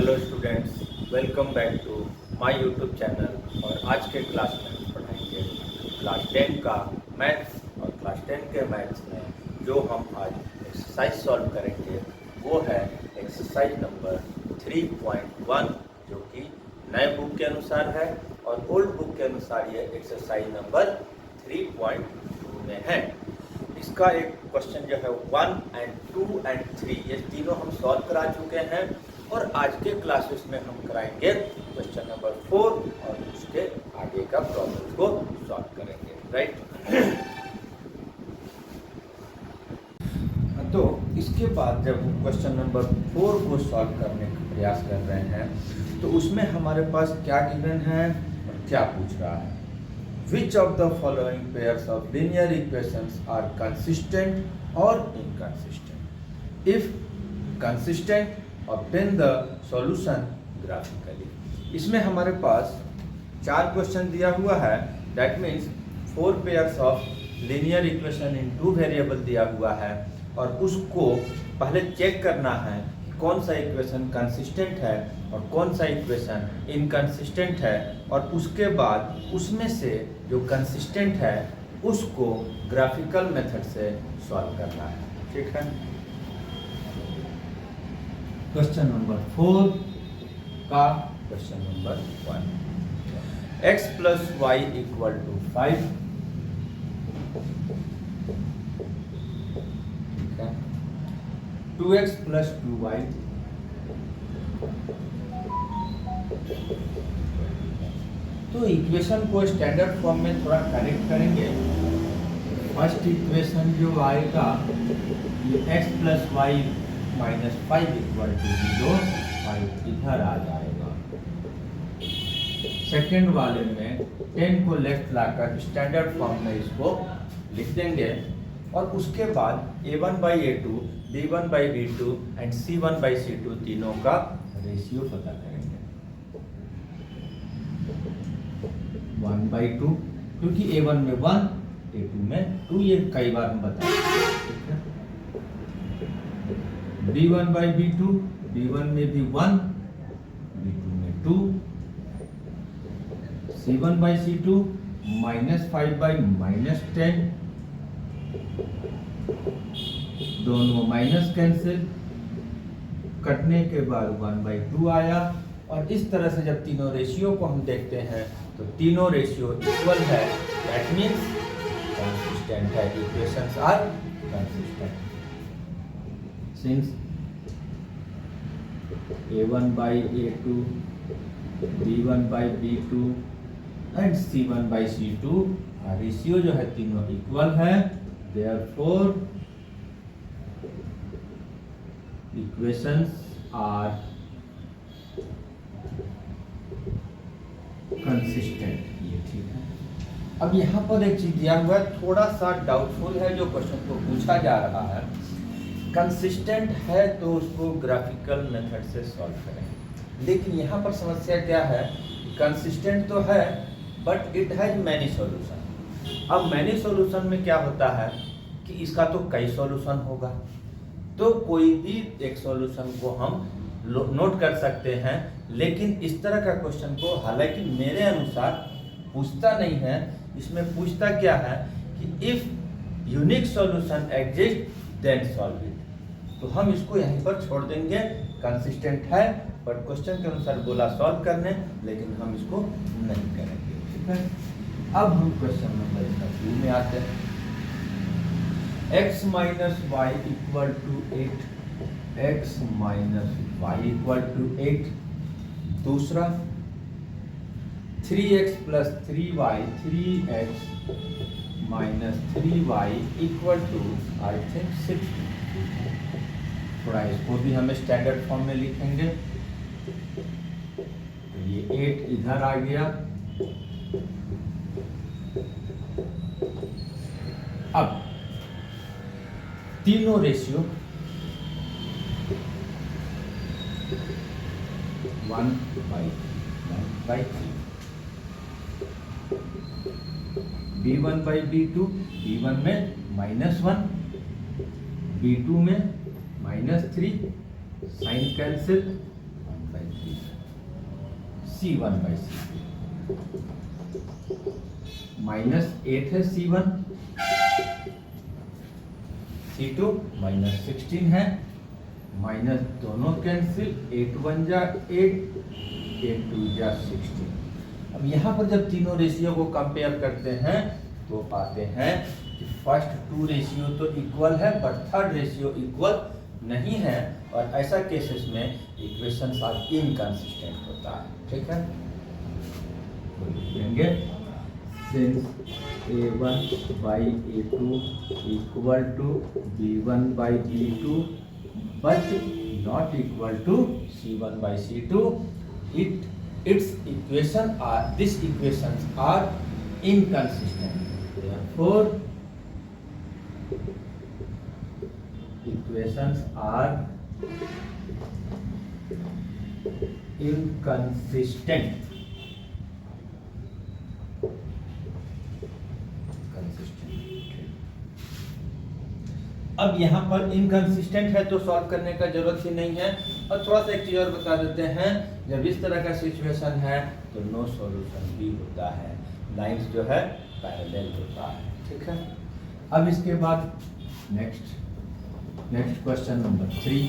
Hello students, welcome back to my YouTube channel. और आज के क्लास में हम पढ़ाएंगे क्लास 10 का मैथ्स। और क्लास 10 के मैथ्स में जो हम आज एक्सरसाइज सॉल्व करेंगे वो है एक्सरसाइज नंबर 3.1, जो कि नए बुक के अनुसार है और ओल्ड बुक के अनुसार ये एक्सरसाइज नंबर 3.2 में है। इसका एक क्वेश्चन जो है 1 और 2 और 3 ये तीनों हम सॉल्व करा चुके हैं और आज के क्लासेस में हम कराएंगे क्वेश्चन नंबर 4 और उसके आगे का प्रॉब्लम को सॉल्व करेंगे, राइट। तो इसके बाद जब हम क्वेश्चन नंबर 4 को सॉल्व करने का प्रयास कर रहे हैं तो उसमें हमारे पास क्या गिवन है और क्या पूछ रहा है। Which of the following pairs of linear equations are consistent or inconsistent? If consistent, obtain the solution graphically. इसमें हमारे पास 4 क्वेश्चन दिया हुआ है। That means 4 pairs of linear equation in 2 variable दिया हुआ है और उसको पहले चेक करना है कौन सा इक्वेशन कंसिस्टेंट है और कौन सा इक्वेशन इनकंसिस्टेंट है, और उसके बाद उसमें से जो कंसिस्टेंट है उसको ग्राफिकल मेथड से सॉल्व करना है, ठीक है। क्वेश्चन नंबर 4 का question number 1, x plus y equal to 5, ठीक है। 2x प्लस 2y, तो इक्वेशन को स्टैंडर्ड फॉर्म में थोड़ा करेक्ट करेंगे। फर्स्ट इक्वेशन जो आएगा ये x plus y minus 5 equal to 0, 5 इधर आ जाएगा। सेकेंड वाले में 10 को लेफ्ट लाकर स्टैंडर्ड फॉर्म में इसको लिख देंगे और उसके बाद a1/a2, b1/b2 एंड c1/c2 तीनों का रेशियो पता करेंगे। 1/2, क्योंकि a1 में 1, a2 में 2, ये कई बार हम बताएंगे, ठीक है। b1/b2, b1 में भी 1, b2 में 2, c1/c2 -5/-10, दोनों माइनस कैंसिल, कटने के बाद 1/2 आया। और इस तरह से जब तीनों रेशियो को हम देखते हैं तो तीनों रेशियो इक्वल है, दैट मीन्स कंसिस्टेंट है, equations are consistent. Since a1/a2, b1/b2 and c1/c2 ratio जो है तीनों इक्वल है, देयरफॉर इक्वेशंस आर कंसिस्टेंट, ये ठीक है। अब यहाँ पर एक चीज दिया हुआ है, थोड़ा सा डाउटफुल है जो क्वेश्चन को पूछा जा रहा है। कंसिस्टेंट है तो उसको ग्राफिकल मेथड से सॉल्व करें, लेकिन यहाँ पर समस्या क्या है, कंसिस्टेंट तो है but it has many solution. अब मैनी सॉल्यूशन में क्या होता है कि इसका तो कई सॉल्यूशन होगा, तो कोई भी एक सॉल्यूशन को हम नोट कर सकते हैं। लेकिन इस तरह का क्वेश्चन को हालांकि मेरे अनुसार पूछता नहीं है, इसमें पूछता क्या है कि if unique solution exist then solve it. तो हम इसको यहीं पर छोड़ देंगे, कंसिस्टेंट है बट क्वेश्चन के अनुसार बोला सॉल्व करने, लेकिन हम इसको नहीं करेंगे, ठीक है। अब हम क्वेश्चन नंबर 2 में आते हैं। x minus y equal to 8, x minus y equal to 8। दूसरा 3x plus 3y, 3x minus 3y equal to I think 6। थोड़ा इसको भी हमें स्टैंडर्ड फॉर्म में लिखेंगे, तो ये 8 इधर आ गया। अब तीनों रेशियो 1/3, b1/b2, b1 में -1, b2 में -3, साइन कैंसिल, 1/3 C1/C2 -8 है C1, C2 -16 है, माइनस दोनों कैंसिल, 8 1 जा 8, 8 2 जा 16। अब यहाँ पर जब तीनों रेशियो को कंपेयर करते हैं तो पाते हैं कि फर्स्ट 2 रेशियो तो इक्वल है बट थर्ड रेशियो इक्वल नहीं है, और ऐसा केसेस में इक्वेशंस आर इनकंसिस्टेंट होता है। ठीक है, तो लिखेंगे since A1/A2 equal to B1/B2 but not equal to C1/C2, its these equations are inconsistent. Therefore, equations are inconsistent. अब यहाँ पर इनकंसिस्टेंट है तो सॉल्व करने का जरूरत ही नहीं है। और थोड़ा सा एक चीज और बता देते हैं, जब इस तरह का सिचुएशन है तो नो सॉल्यूशन भी होता है, लाइंस जो है पैरेलल होता है। ठीक है, अब इसके बाद next question number 3।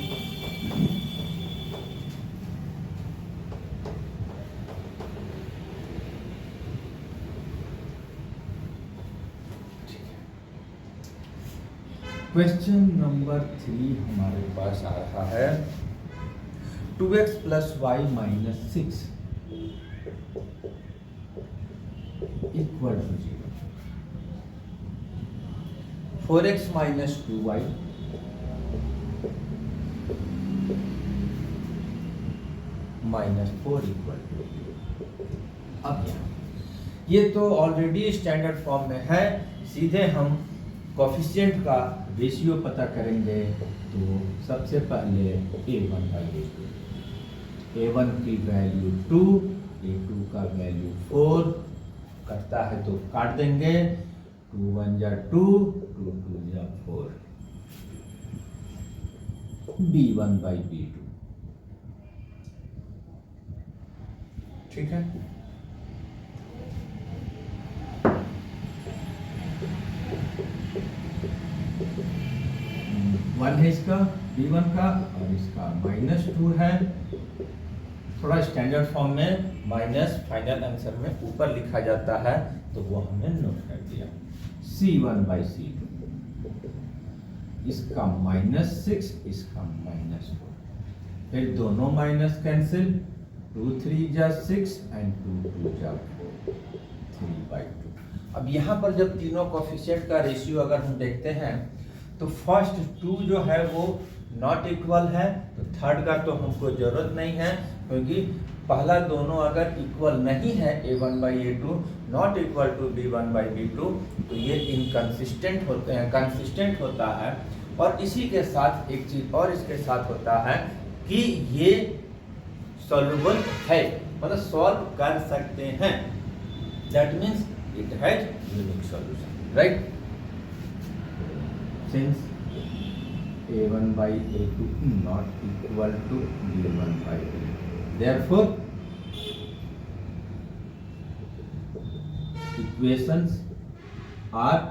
Question number 3 हमारे पास आ रहा है 2x + y - 6 = 0, 4x - 2y - 4 = 0। अब ये तो ऑलरेडी स्टैंडर्ड फॉर्म में है, सीधे हम कोफिशिएंट का रेशियो पता करेंगे। तो सबसे पहले A1/A2, A1 की वैल्यू 2, A2 का वैल्यू 4, कटता है तो काट देंगे, 2 1 जा 2, 2 2 जा 4, B1/B2। ठीक है, वन है इसका B1 का, और इसका -2 है। थोड़ा स्टैंडर्ड फॉर्म में माइनस फाइनल आंसर में ऊपर लिखा जाता है, तो वो हमने नोट कर दिया। C1/C2, इसका -6, इसका -4, फिर दोनों माइनस कैंसिल, 2 3 जा 6 एंड 2 2 जा 4, 3/2। अब यहाँ पर जब तीनों कोफिशिएंट का रेशियो अगर हम देखते हैं तो फर्स्ट 2 जो है वो नॉट इक्वल है, तो थर्ड का तो हमको जरूरत नहीं है, क्योंकि पहला दोनों अगर इक्वल नहीं है A1/A2 not equal to B1/B2, तो ये इनकंसिस्टेंट होते हैं, कंसिस्टेंट होता है। और इसी के साथ एक चीज और इसके साथ होता है कि ये सॉल्युबल है, मतलब सॉल्व कर सकते हैं, that means it has unique solution, right. Since A1/A2 not equal to B1/B2, therefore equations are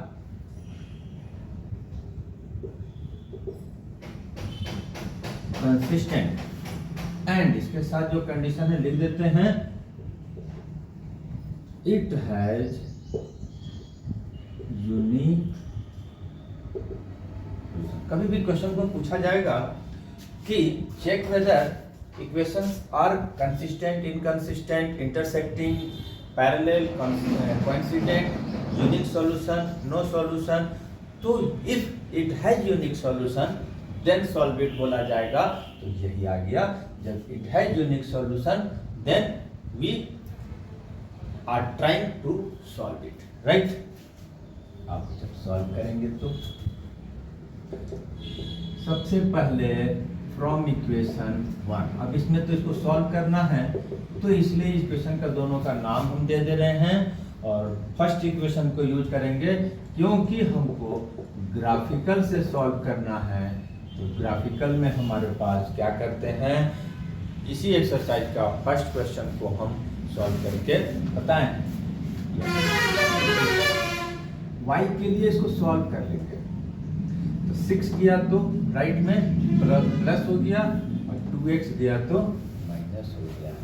consistent, and इसके साथ जो कंडीशन है लिख देते हैं, it has unique। कभी भी क्वेश्चन को पूछा जाएगा कि check whether equations are consistent, inconsistent, intersecting, parallel, coincident, unique solution, no solution. तो if it has unique solution then solve it बोला जाएगा। तो यही आ गया, जब it has unique solution then we are trying to solve it, right. आप जब सॉल्व करेंगे तो सबसे पहले फ्रॉम इक्वेशन 1, अब इसमें तो इसको सॉल्व करना है, तो इसलिए इक्वेशन का दोनों का नाम हम दे रहे हैं, और फर्स्ट इक्वेशन को यूज करेंगे क्योंकि हमको ग्राफिकल से सॉल्व करना है। तो ग्राफिकल में हमारे पास क्या करते हैं, इसी एक्सरसाइज का फर्स्ट क्वेश्चन को हम सॉल्व करके बताएं। y के लिए इसको सॉल्व कर लेंगे। तो 6 किया तो राइट में प्लस हो गया और 2x दिया तो माइनस हो गया।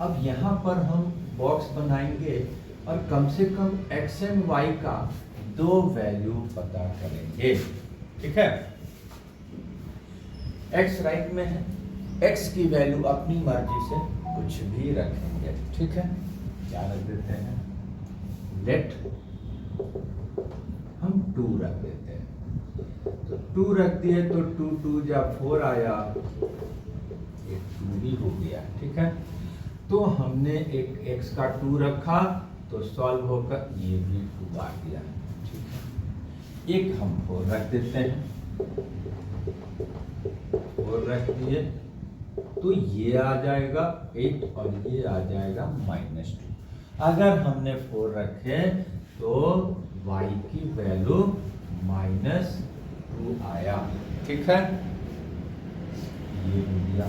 अब यहाँ पर हम बॉक्स बनाएंगे और कम से कम x एंड y का दो वैल्यू पता करेंगे। ठीक है, x राइट में है, x की वैल्यू अपनी मर्जी से कुछ भी रखेंगे। ठीक है, क्या रख देते हैं, लेट हम 2 रख देते हैं। तो 2 रख दिए तो 2 2 जब 4 आया, ये 2 भी हो गया। ठीक है, तो हमने एक x का 2 रखा तो सॉल्व होकर ये भी 2 आ गया। ठीक है, एक हम 4 रख देते हैं, 4 रख दिए तो ये आ जाएगा 8 और ये आ जाएगा -2। अगर हमने 4 रखे तो y की वैल्यू -2 आया। ठीक है, ये हो गया।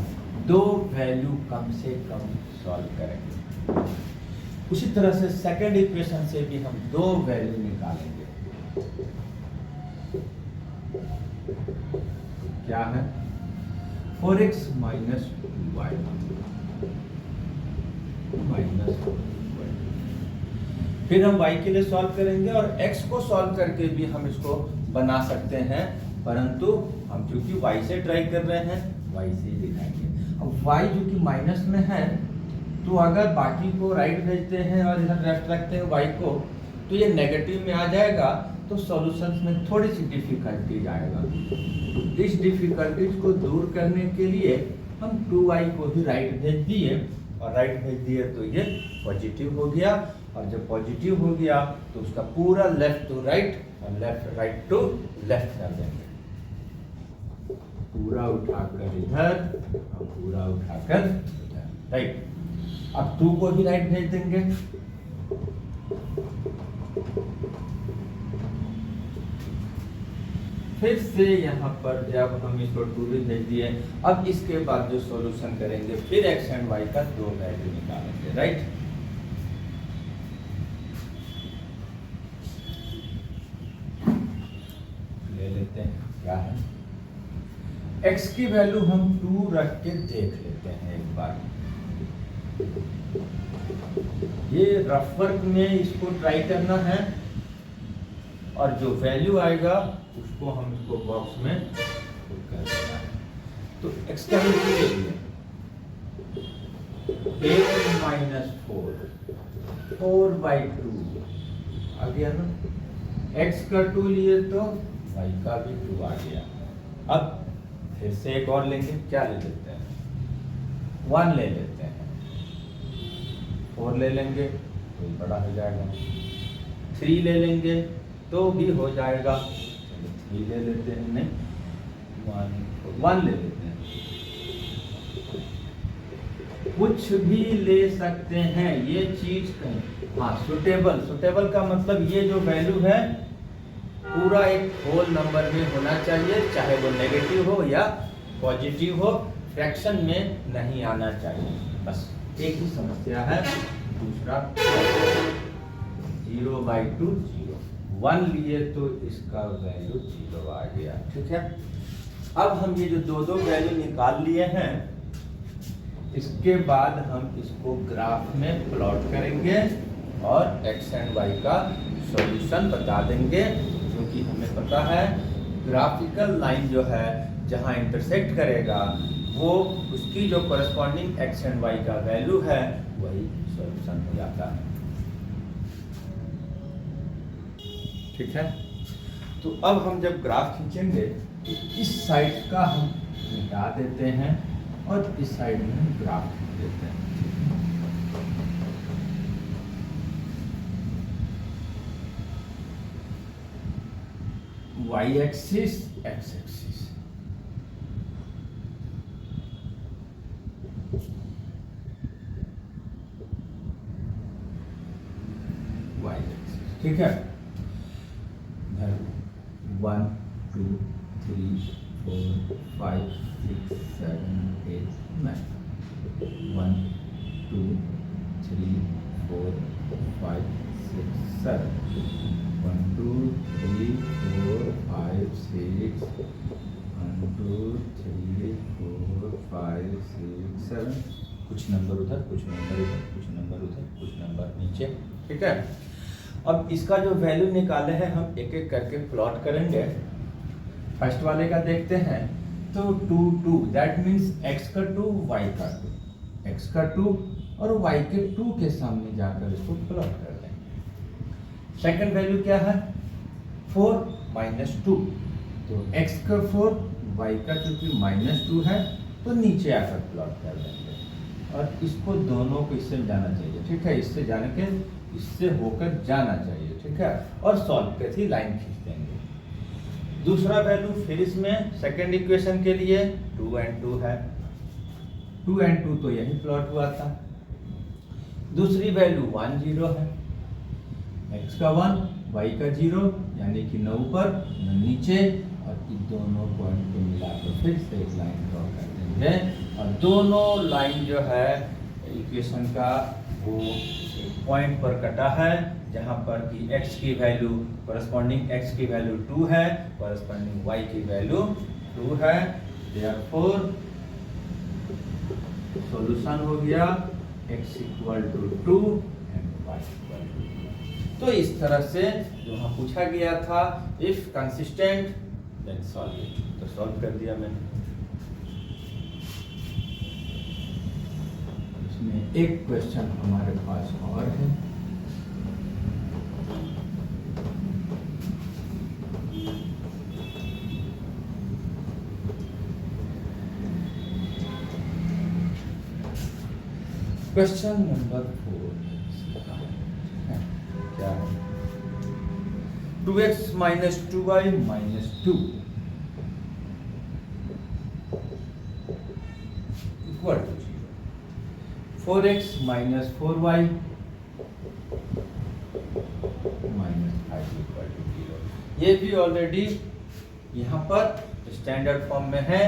दो वैल्यू कम से कम सॉल्व करेंगे। उसी तरह से सेकंड इक्वेशन से भी हम दो वैल्यू निकालेंगे। क्या है, 4x -2y -4। फिर हम y के लिए सॉल्व करेंगे और x को सॉल्व करके भी हम इसको बना सकते हैं, परंतु हम चूंकि y से ट्राई कर रहे हैं y से ही दिखाएंगे। अब y जो कि माइनस में है, तो अगर बाकी को राइट भेजते हैं और इधर लेफ्ट रखते हैं y को, तो ये नेगेटिव में आ जाएगा, तो सॉल्यूशंस में थोड़ी सी डिफिकल्टीज आएगा। इस डिफिकल्टीज को दूर करने के लिए हम 2y को ही राइट भेज दिए, और राइट भेज दिए तो ये पॉजिटिव हो गया, और जब पॉजिटिव हो गया तो उसका पूरा लेफ्ट टू राइट और लेफ्ट राइट टू लेफ्ट कर देंगे। पूरा उठाकर इधर और पूरा उठाकर इधर, राइट। अब 2 को भी राइट भेज देंगे, फिर से यहाँ पर जब हम इसको 2 भी भेज दिए, अब इसके बाद जो सॉल्यूशन करेंगे फिर x एंड y का दो वैल्यू निकालेंगे, राइट। ले लेते हैं, क्या है, x की वैल्यू हम 2 रख के देख लेते हैं एक बार। ये रफ वर्क में इसको ट्राई करना है, और जो वैल्यू आएगा उसको हम इसको बॉक्स में पुट कर देना है। तो x का वैल्यू ले लिए 8 - 4/2 आ गया ना। x का 2 लिए तो y का भी 2 आ गया। अब फिर से एक और लेंगे, क्या ले लेते हैं, 1 ले लेते हैं, 4 ले लेंगे तो बड़ा हो जाएगा, 3 ले लेंगे तो भी हो जाएगा, 3 ले लेते हैं, नहीं 1 ले लेते हैं, कुछ भी ले सकते हैं। ये चीज कहीं, हाँ, सुटेबल का मतलब ये जो वैल्यू है पूरा एक होल नंबर में होना चाहिए, चाहे वो नेगेटिव हो या पॉजिटिव हो, फ्रैक्शन में नहीं आना चाहिए। बस एक ही समस्या है। दूसरा 0/2 0, 1 लिए तो इसका वैल्यू 0 आ गया। ठीक है, अब हम ये जो दो वैल्यू निकाल लिए हैं, इसके बाद हम इसको ग्राफ में प्लॉट करेंगे और x एंड y का सॉल्यूशन बता देंगे, क्योंकि हमें पता है ग्राफिकल लाइन जो है जहां इंटरसेक्ट करेगा वो उसकी जो कॉरेस्पॉन्डिंग x एंड y का वैल्यू है वही सॉल्यूशन हो जाता है। ठीक है, तो अब हम जब ग्राफ खींचेंगे तो इस साइड का हम मिटा देते हैं और इस साइड में हम ग्राफ खींच देते हैं। y axis, x axis, y axis. ठीक है, 1 2 3 4 5 6 7 8 9, 1 2 3 4 5 6 7 1 2 3 4 5 6 1 2 3 4 5 6 7 कुछ नंबर उधर, कुछ नंबर इधर, कुछ नंबर उधर, कुछ नंबर नीचे, ठीक है। अब इसका जो वैल्यू निकाले हैं हम एक एक करके प्लॉट करेंगे। फर्स्ट वाले का देखते हैं, तो 2 2 दैट मीन्स x का 2 y का 2, x का 2 और y के 2 के सामने जाकर इसको प्लॉट कर देंगे। सेकंड वैल्यू क्या है 4 माइनस 2, तो x का 4 y का क्योंकि माइनस 2 है तो नीचे आकर प्लॉट कर देंगे और इसको दोनों को इससे जाना चाहिए, ठीक है, इससे जाने के इससे होकर जाना चाहिए, ठीक है, और सॉल्व करके लाइन खींच देंगे। दूसरा वैल्यू फिर इसमें सेकंड इक्वेशन के लिए 2 and 2 है, 2 and 2 तो यही प्लॉट हुआ था। दूसरी वैल्यू 1 0 है, x का 1 y का 0 यानी कि न ऊपर न नीचे, और इन दोनों पॉइंट को मिलाकर फिर से एक लाइन ड्रॉ कर देंगे और दोनों लाइन जो है इक्वेशन का वो एक पॉइंट पर कटा है जहां पर कि x की वैल्यू कॉरस्पॉन्डिंग x की वैल्यू 2 है, कॉरस्पॉन्डिंग y की वैल्यू 2 है। देयरफॉर सॉल्यूशन हो गया x equal to 2 and y equal to 2। तो इस तरह से जो वहां पूछा गया था if consistent then solve it, तो सॉल्व कर दिया मैंने। इसमें एक क्वेश्चन हमारे पास और है, क्वेश्चन नंबर 4 क्या है 2x minus 2y minus 2 equal to 0, 4x minus 4y minus 5 equal to 0। ये भी ऑलरेडी यहाँ पर स्टैंडर्ड फॉर्म में है।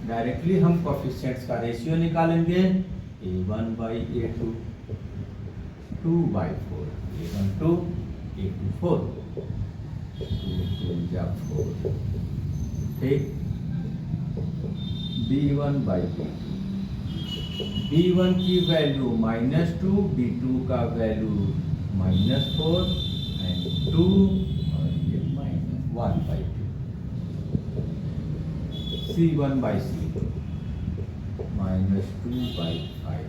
डायरेक्टली हम कोएफिशिएंट्स का रेशियो निकालेंगे, a1 by a2 2 by 4 a1 2 a2 4 2 2 जा 4, ठीक, b1 by b2 b1 की वैल्यू -2 b2 का वैल्यू -4 एंड 2 और ये -1 by 2 c1 by c2 -2 by 5।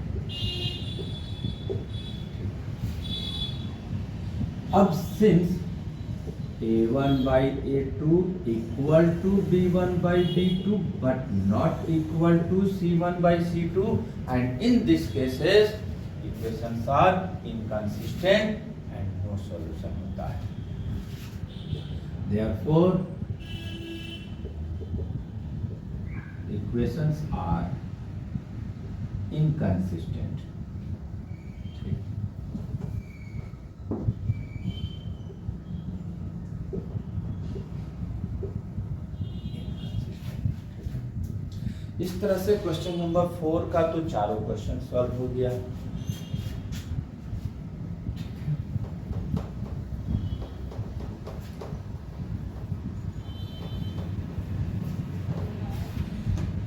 अब since a1 by a2 equal to b1 by b2 but not equal to c1 by c2, and in this cases equations are inconsistent and no solution होता है। Therefore equations are inconsistent। इस तरह से question number 4 का तो चारों question solve हो गया।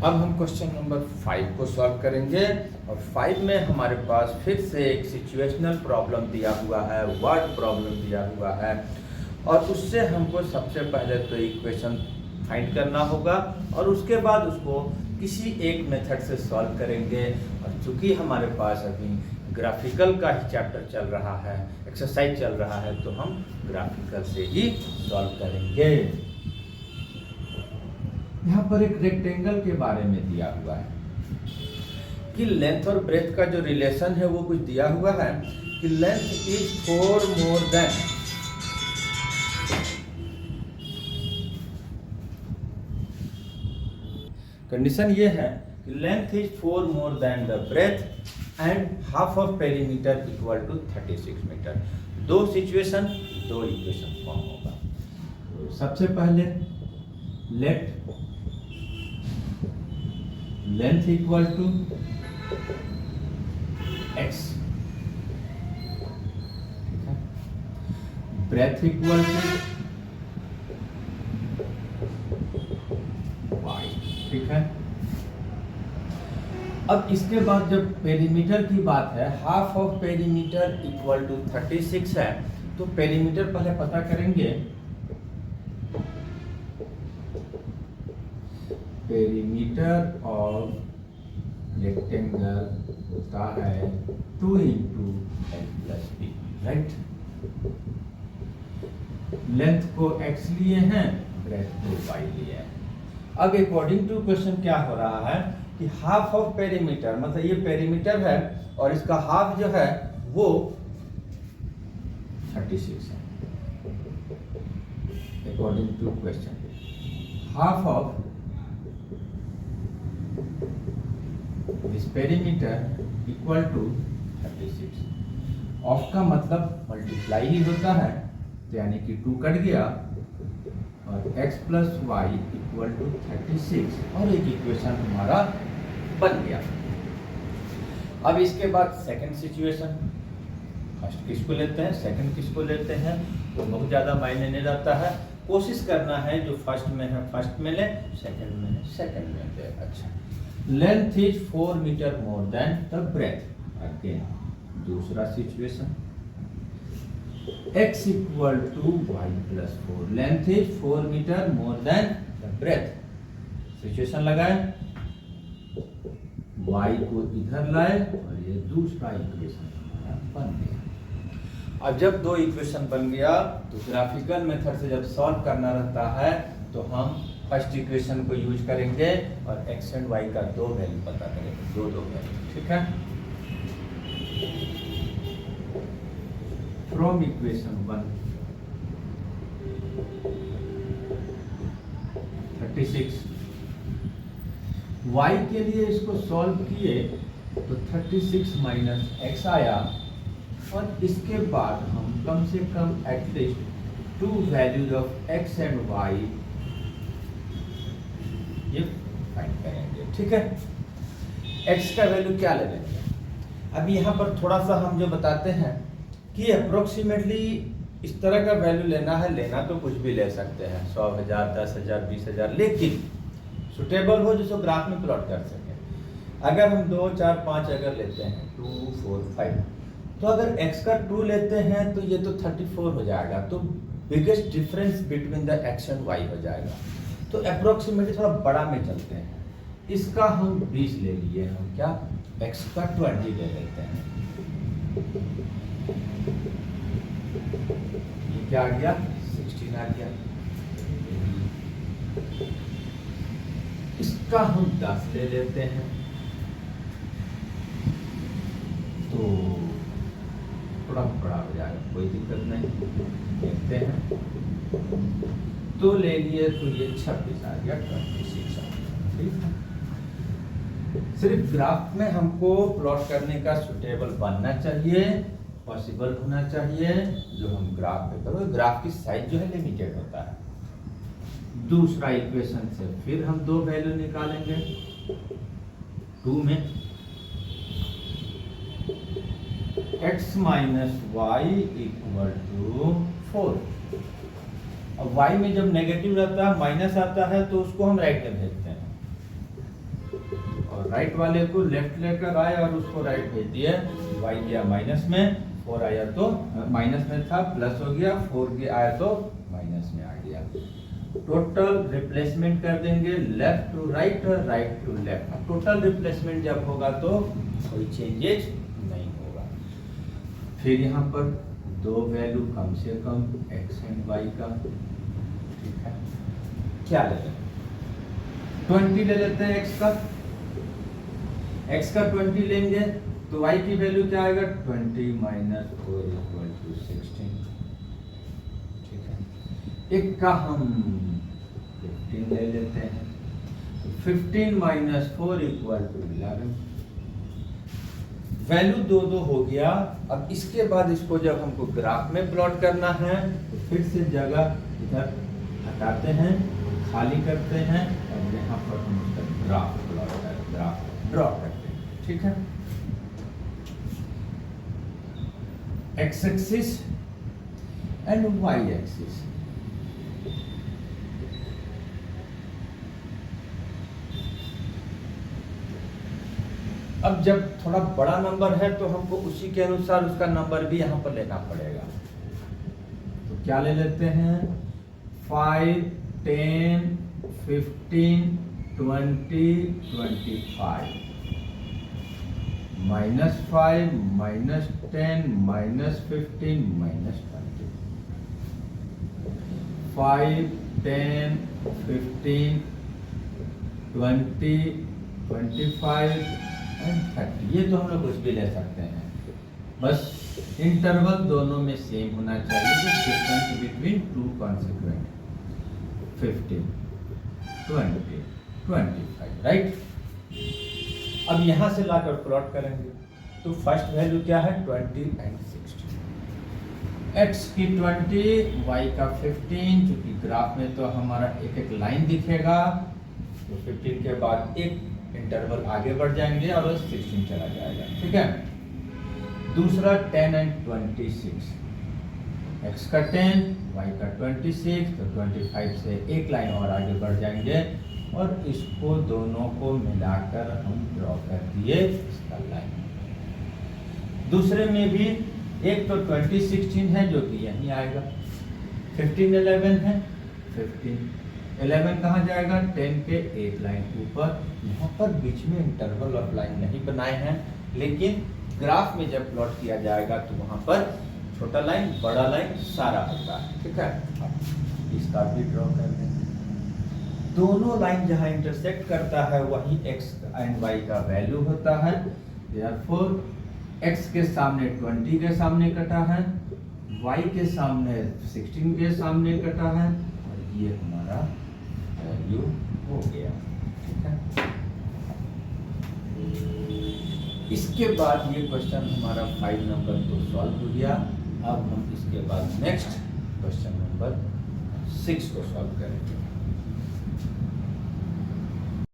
अब हम क्वेश्चन नंबर 5 को सॉल्व करेंगे और 5 में हमारे पास फिर से एक सिचुएशनल प्रॉब्लम दिया हुआ है, वर्ड प्रॉब्लम दिया हुआ है, और उससे हमको सबसे पहले तो इक्वेशन फाइंड करना होगा और उसके बाद उसको किसी एक मेथड से सॉल्व करेंगे। और चूंकि हमारे पास अभी ग्राफिकल का ही चैप्टर चल रहा है, एक्सरसाइज चल रहा है, तो हम ग्राफिकल से ही सॉल्व करेंगे। यहाँ पर एक रेक्टेंगल के बारे में दिया हुआ है कि लेंथ और ब्रेथ का जो रिलेशन है वो कुछ दिया हुआ है कि length is 4 more than condition ये है कि length is 4 more than the breadth and half of perimeter equal to 36 metre. दो सिचुएशन दो इक्वेशन फॉर्म होगा। तो सबसे पहले let length equal to x, breadth equal to y, ठीक है। अब इसके बाद जब पेरीमीटर की बात है, half of perimeter equal to 36 है, तो पेरीमीटर पहले पता करेंगे। पेरीमीटर ऑफ रेक्टेंगल होता है 2 into L plus B, right. Length को x लिए हैं, ब्रेथ को y लिए हैं। अब अकॉर्डिंग टू क्वेश्चन क्या हो रहा है कि हाफ ऑफ पेरीमीटर, मतलब ये पेरीमीटर है और इसका हाफ जो है वो 36 है। According to question, half of this perimeter equal to 36। Of का मतलब मल्टीप्लाई ही होता है, तो यानी कि 2 कट गया और x plus y equal to 36, और एक इक्वेशन हमारा बन गया। अब इसके बाद सेकंड सिचुएशन, फर्स्ट किसको लेते हैं, सेकंड किसको लेते हैं, तो बहुत ज़्यादा मायने नहीं रहता है। कोशिश करना है जो फर्स्ट में है फर्स्ट में ले, सेकंड में है सेकंड में ले। अच्छा, length is 4 metre more than the breadth. Again दूसरा situation, x equal to y plus 4, length is 4 metre more than the breadth. Situation लगाए, y को इधर लाए और ये दूसरा इक्वेशन हमारा बन गया। अब जब दो इक्वेशन बन गया तो ग्राफिकल मेथड से जब सॉल्व करना रहता है तो हम फर्स्ट इक्वेशन को यूज करेंगे और x एंड y का दो वैल्यू पता करेंगे, दो वैल्यू, ठीक है। फ्रॉम इक्वेशन 1 36, y के लिए इसको सॉल्व किए तो 36 माइनस एक्स आया, और इसके बाद हम कम से कम at least 2 values of x and y ये फाइंड करेंगे, ठीक है। x का वैल्यू क्या ले लेंगे, अब यहाँ पर थोड़ा सा हम जो बताते हैं कि अप्रोक्सीमेटली इस तरह का वैल्यू लेना है, लेना तो कुछ भी ले सकते हैं, 100,000, 10,000, 20,000, लेकिन सुटेबल हो जिसको ग्राफ में प्लॉट कर सके। अगर हम 2, 4, 5 अगर लेते हैं, 2, 4, 5, तो अगर x का 2 लेते हैं तो ये तो 34 हो जाएगा, तो biggest difference between the x and y हो जाएगा। तो अप्रोक्सीमेटली थोड़ा बड़ा में चलते हैं, इसका हम 20 ले लिए, हम क्या x का 20 ले लेते हैं। ये क्या आ गया, 16 आ गया। इसका हम 10 ले लेते हैं, तो थोड़ा बड़ा हो जाएगा, कोई दिक्कत नहीं, देखते हैं। तो ले लिए तो ये 26 आ गया, 26 आ गया, ठीक है। सिर्फ ग्राफ में हमको प्लॉट करने का सुटेबल बनना चाहिए, पॉसिबल होना चाहिए, जो हम ग्राफ पे करो। ग्राफ की साइज जो है लिमिटेड होता है। दूसरा इक्वेशन से फिर हम 2 वैल्यू निकालेंगे, 2 में x minus y equal to 4। अब y में जब नेगेटिव रहता है, माइनस आता है, तो उसको हम राइट में भेजते हैं, और राइट वाले को लेफ्ट लेकर आए और उसको राइट भेज दिए। y गया माइनस में, 4 आया तो माइनस में था, प्लस हो गया, 4 आया तो माइनस में आ गया। टोटल रिप्लेसमेंट कर देंगे, लेफ्ट टू राइट और right to left. Total replacement जब होगा तो कोई चेंजेस नहीं होगा। फिर यहाँ पर 2 वैल्यू कम से कम x एंड y का, ठीक है। क्या ले लेते हैं, 20 ले लेते हैं x का। x का 20 लेंगे तो y की वैल्यू क्या आएगा, 20 माइनस 4 इक्वल टू 16, ठीक है। एक का हम 15 ले लेते हैं, 15 माइनस 4 इक्वल टू 11। वैल्यू 2 हो गया। अब इसके बाद इसको जब हमको ग्राफ में प्लॉट करना है तो फिर से जगह इधर हटाते हैं, खाली करते हैं, और यहाँ पर हम उसका ग्राफ ड्रॉ करते हैं, ठीक है। X axis and y axis. अब जब थोड़ा बड़ा नंबर है तो हमको उसी के अनुसार उसका नंबर भी यहाँ पर लेना पड़ेगा। तो क्या ले लेते हैं, 5, 10, 15, 20, 25, -5, -10, -15, -20, 5, 10, 15, 20, 25 एंड 30। ये तो हम लोग कुछ भी ले सकते हैं, बस इंटरवल दोनों में सेम होना चाहिए। Difference between two consequent 15, 20, 25, right. अब यहाँ से लाकर प्लॉट करेंगे तो फर्स्ट वैल्यू क्या है, 20 एंड 60। एक्स की 20, वाई का 15। चूंकि ग्राफ में तो हमारा एक एक लाइन दिखेगा, तो 15 के बाद एक इंटरवल आगे बढ़ जाएंगे और 16 चला जाएगा, ठीक है। दूसरा 10 एंड 26, एक्स का 10, वाई का 26, तो 25 से एक लाइन और आगे बढ़ जाएंगे और इसको दोनों को मिलाकर हम ड्रॉ कर दिए इसका लाइन। दूसरे में भी एक तो 20, 16 है जो कि यहीं आएगा, 15, 11 है, 15, 11 कहाँ जाएगा, 10 के एक लाइन ऊपर। यहाँ पर बीच में इंटरवल ऑफ लाइन नहीं बनाए हैं, लेकिन ग्राफ में जब प्लॉट किया जाएगा तो वहाँ पर छोटा लाइन बड़ा लाइन सारा होता है, ठीक है। इसका भी ड्रॉ कर देंगे। दोनों लाइन जहाँ इंटरसेक्ट करता है वही एक्स एंड वाई का वैल्यू होता है। देयरफॉर एक्स के सामने 20 के सामने कटा है, वाई के सामने 16 के सामने कटा है, और ये हमारा वैल्यू हो गया, ठीक है। इसके बाद ये क्वेश्चन हमारा 5 नंबर तो सॉल्व हो गया। अब हम इसके बाद नेक्स्ट क्वेश्चन नंबर 6 को सॉल्व करेंगे।